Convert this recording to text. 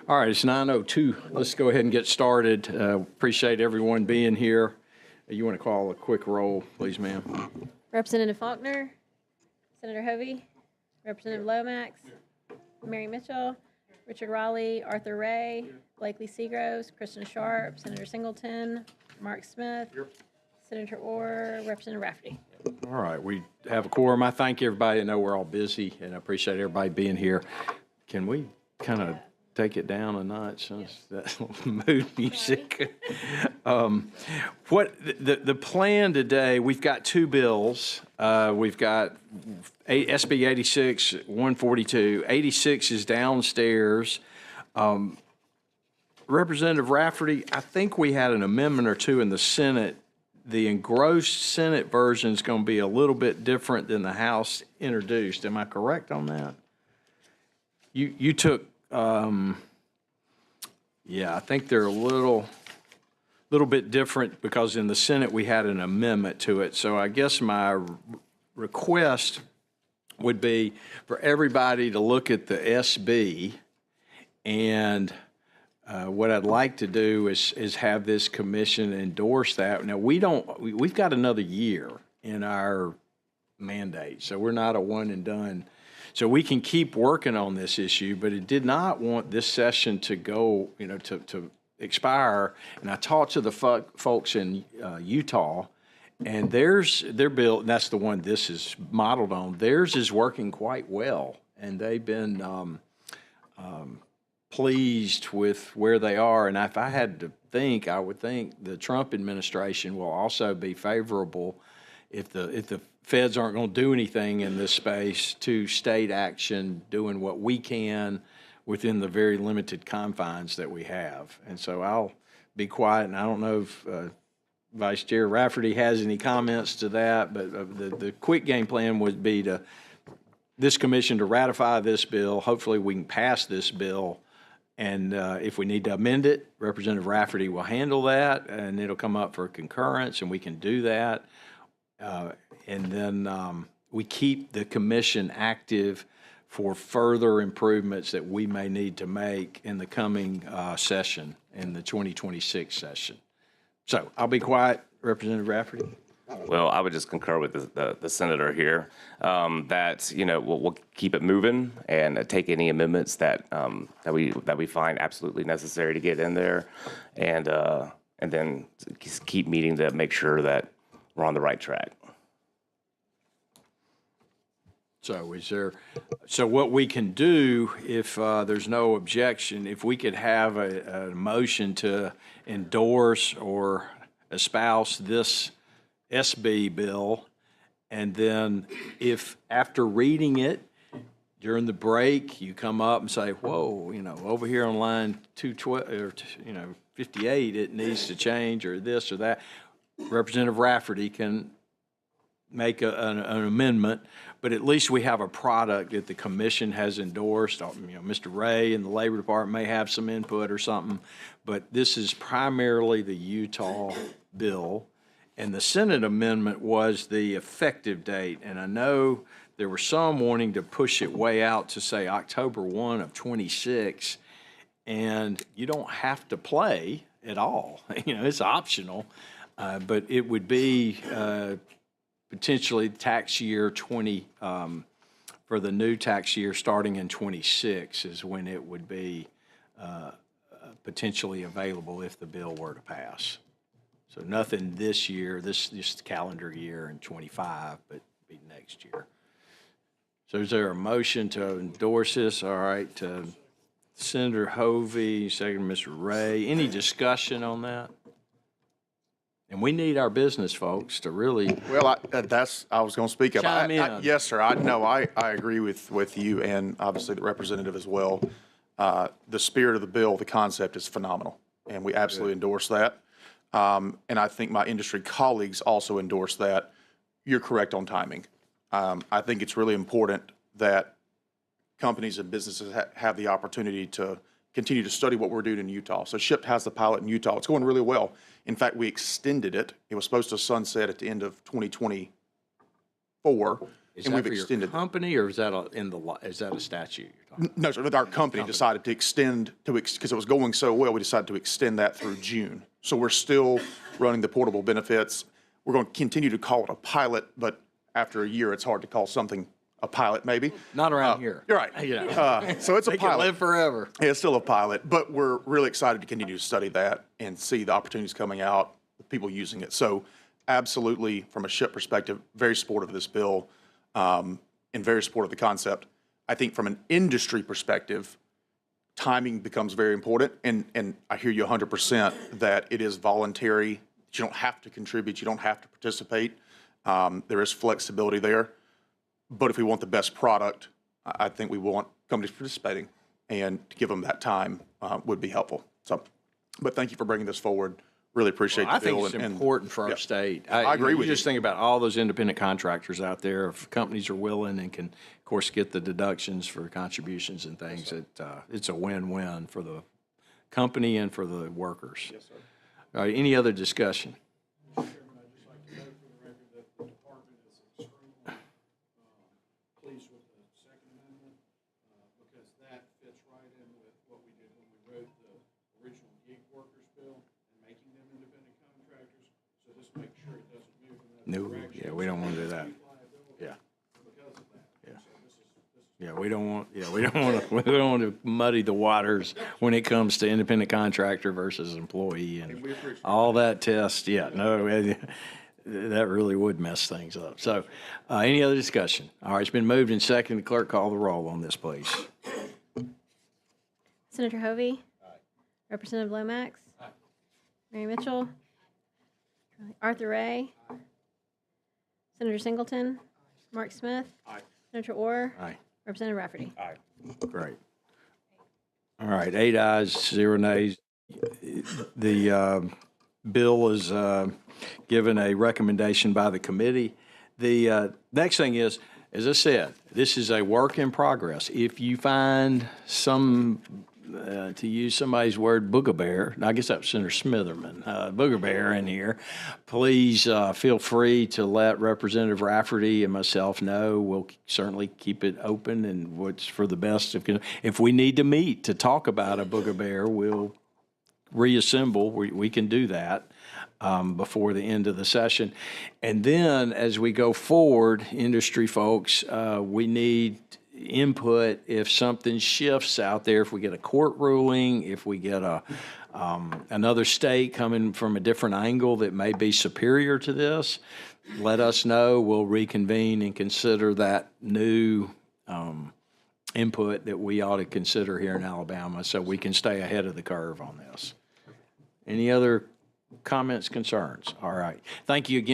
All right, it's 9:02. Let's go ahead and get started. Appreciate everyone being here. You want to call a quick roll, please, ma'am? Representative Faulkner, Senator Hovey, Representative Lomax, Mary Mitchell, Richard Raleigh, Arthur Ray, Blakely Seagroves, Kristen Sharp, Senator Singleton, Mark Smith, Senator Orr, Representative Rafferty. All right, we have a quorum. I thank everybody. I know we're all busy, and I appreciate everybody being here. Can we kind of take it down a notch? That mood music. The plan today? We've got two bills. We've got SB 86, 142. 86 is downstairs. Representative Rafferty, I think we had an amendment or two in the Senate. The engrossed Senate version is going to be a little bit different than the House introduced. Am I correct on that? You took, yeah, I think they're a little bit different because in the Senate we had an amendment to it. So I guess my request would be for everybody to look at the SB, and what I'd like to do is have this commission endorse that. Now, we've got another year in our mandate, so we're not a one and done. So we can keep working on this issue, but it did not want this session to go, to expire. And I talked to the folks in Utah, and their bill, and that's the one this is modeled on, theirs is working quite well, and they've been pleased with where they are. And if I had to think, I would think the Trump administration will also be favorable if the feds aren't going to do anything in this space to state action, doing what we can within the very limited confines that we have. And so I'll be quiet, and I don't know if Vice Chair Rafferty has any comments to that, but the quick game plan would be this commission to ratify this bill. Hopefully we can pass this bill. And if we need to amend it, Representative Rafferty will handle that, and it'll come up for concurrence, and we can do that. And then we keep the commission active for further improvements that we may need to make in the coming session, in the 2026 session. So I'll be quiet. Representative Rafferty. Well, I would just concur with the senator here that we'll keep it moving and take any amendments that we find absolutely necessary to get in there, and then just keep meeting to make sure that we're on the right track. So what we can do, if there's no objection, if we could have a motion to endorse or espouse this SB bill, and then if after reading it during the break you come up and say, whoa, over here on line 212 or 58 it needs to change, or this or that, Representative Rafferty can make an amendment, but at least we have a product that the commission has endorsed. Mr. Ray and the Labor Department may have some input or something, but this is primarily the Utah bill. And the Senate amendment was the effective date. And I know there were some wanting to push it way out to say October 1 of 26. And you don't have to play at all. It's optional. But it would be potentially tax year 20, for the new tax year starting in 26 is when it would be potentially available if the bill were to pass. So nothing this year, this calendar year in 25, but be next year. So is there a motion to endorse this? All right, Senator Hovey, second Mr. Ray. Any discussion on that? And we need our business folks to really. Well, I was going to speak up. Chime in. Yes, sir. I agree with you, and obviously the representative as well. The spirit of the bill, the concept is phenomenal, and we absolutely endorse that. And I think my industry colleagues also endorse that. You're correct on timing. I think it's really important that companies and businesses have the opportunity to continue to study what we're doing in Utah. So SHIP has the pilot in Utah. It's going really well. In fact, we extended it. It was supposed to sunset at the end of 2024. Is and that we've for your extended. company, or is that is that a statute you're talking? No, sir, but our company decided to extend because it was going so well, we decided to extend that through June. So we're still running the portable benefits. We're going to continue to call it a pilot, but after a year, it's hard to call something a pilot, maybe. Not around here. You're right. So it's a They can pilot. live forever. Yeah, it's still a pilot, but we're really excited to continue to study that and see the opportunities coming out, the people using it. So absolutely, from a SHIP perspective, very supportive of this bill, and very supportive of the concept. I think from an industry perspective, timing becomes very important, and I hear you 100% that it is voluntary. You don't have to contribute. You don't have to participate. There is flexibility there. But if we want the best product, I think we want companies participating, and to give them that time would be helpful. So, but thank you for bringing this forward. Really appreciate I the bill. think it's important for our yeah. state. I agree with you. Just think about all those independent contractors out there. If companies are willing and can, of course, get the deductions for contributions and things, it's a win-win for the company and for the workers. Yes, sir. All right, any other discussion? Chairman, I'd just like to note for the record that the department is extremely pleased with the Second Amendment because that fits right in with what we did when we wrote the original gig workers bill and making them independent contractors. So this makes sure it doesn't move in that No, direction. yeah, we don't want to do that. Yeah. Because of that. Yeah. So this is Yeah, we don't want to muddy the waters when it comes to independent contractor versus employee and all that test. Yeah, no, that really would mess things up. So, any other discussion? All right, it's been moved and seconded. Clerk, call the roll on this, please. Senator Hovey? Representative Lomax? Mary Mitchell? Arthur Ray? Senator Singleton? Mark Smith? Senator Orr? Aye. Representative Rafferty? Great. All right, 8 ayes, 0 nays. The bill is given a recommendation by the committee. The next thing is, as I said, this is a work in progress. If you find some, to use somebody's word, booger, I guess that was Senator Smitherman, booger in here, please feel free to let Representative Rafferty and myself know. We'll certainly keep it open and what's for the best. If we need to meet to talk about a booger, we'll reassemble. We can do that before the end of the session. And then as we go forward, industry folks, we need input if something shifts out there, if we get a court ruling, if we get another state coming from a different angle that may be superior to this, let us know. We'll reconvene and consider that new input that we ought to consider here in Alabama so we can stay ahead of the curve on this. Any other comments, concerns? All right. Thank you again.